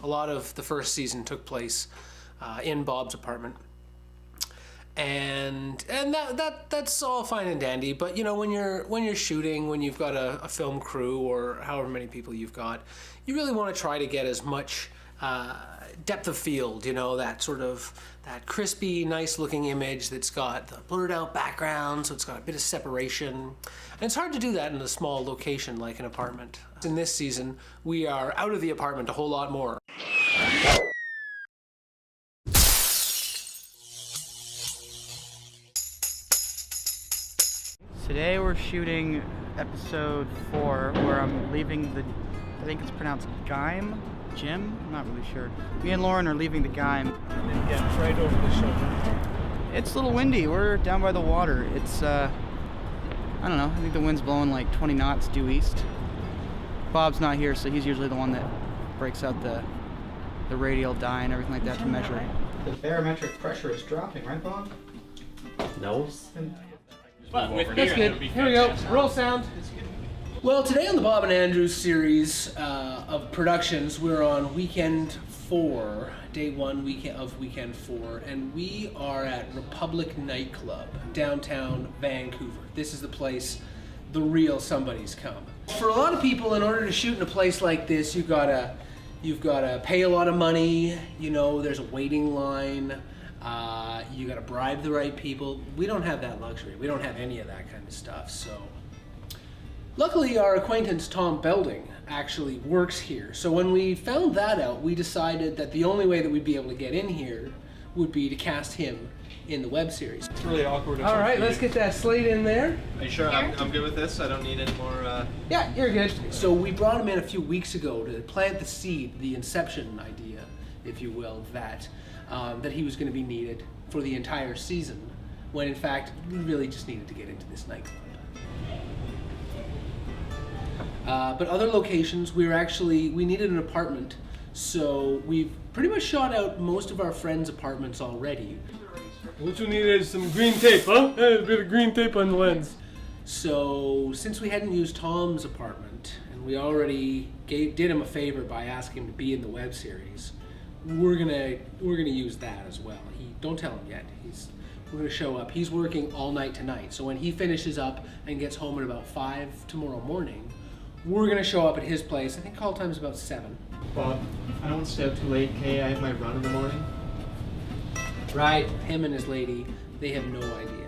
A lot of the first season took place in Bob's apartment. And that's all fine and dandy, but you know, when you're shooting, when you've got a film crew or however many people you've got, you really want to try to get as much depth of field, you know, that crispy, nice looking image that's got the blurred out background, so it's got a bit of separation. And it's hard to do that in a small location like an apartment. In this season, we are out of the apartment a whole lot more. Today we're shooting episode 4 where I'm leaving the, I think it's pronounced Gym? I'm not really sure. Me and Lauren are leaving the Gym. And then get right over the shoulder. It's a little windy. We're down by the water. It's, I don't know, I think the wind's blowing like 20 knots due east. Bob's not here, so he's usually the one that breaks out the radial die and everything like that to measure it. The barometric pressure is dropping, right, Bob? No. That's good. Here we go. Roll sound. Well, today on the Bob and Andrews series of productions, we're on weekend 4, day 1 of weekend 4, and we are at Republic Nightclub, downtown Vancouver. This is the place the real somebody's come. For a lot of people, in order to shoot in a place like this, you've got to pay a lot of money. You know, there's a waiting line. You got to bribe the right people. We don't have that luxury. We don't have any of that kind of stuff. So, luckily, our acquaintance Tom Belding actually works here. So when we found that out, we decided that the only way that we'd be able to get in here would be to cast him in the web series. It's really awkward. All right, let's get that slate in there. Are you sure I'm good with this? I don't need any more. Yeah, you're good. So we brought him in a few weeks ago to plant the seed, the inception idea, if you will, that he was going to be needed for the entire season, when in fact we really just needed to get into this nightclub. But other locations, we needed an apartment, so we've pretty much shot out most of our friends' apartments already. What you need is some green tape, huh? A bit of green tape on the lens. So since we hadn't used Tom's apartment, and we already did him a favor by asking him to be in the web series, we're gonna use that as well. Don't tell him yet. We're gonna show up. He's working all night tonight, so when he finishes up and gets home at about 5 tomorrow morning, we're gonna show up at his place. I think call time's about 7. Bob, I don't want to stay up too late, okay? I have my run in the morning. Right, him and his lady, they have no idea.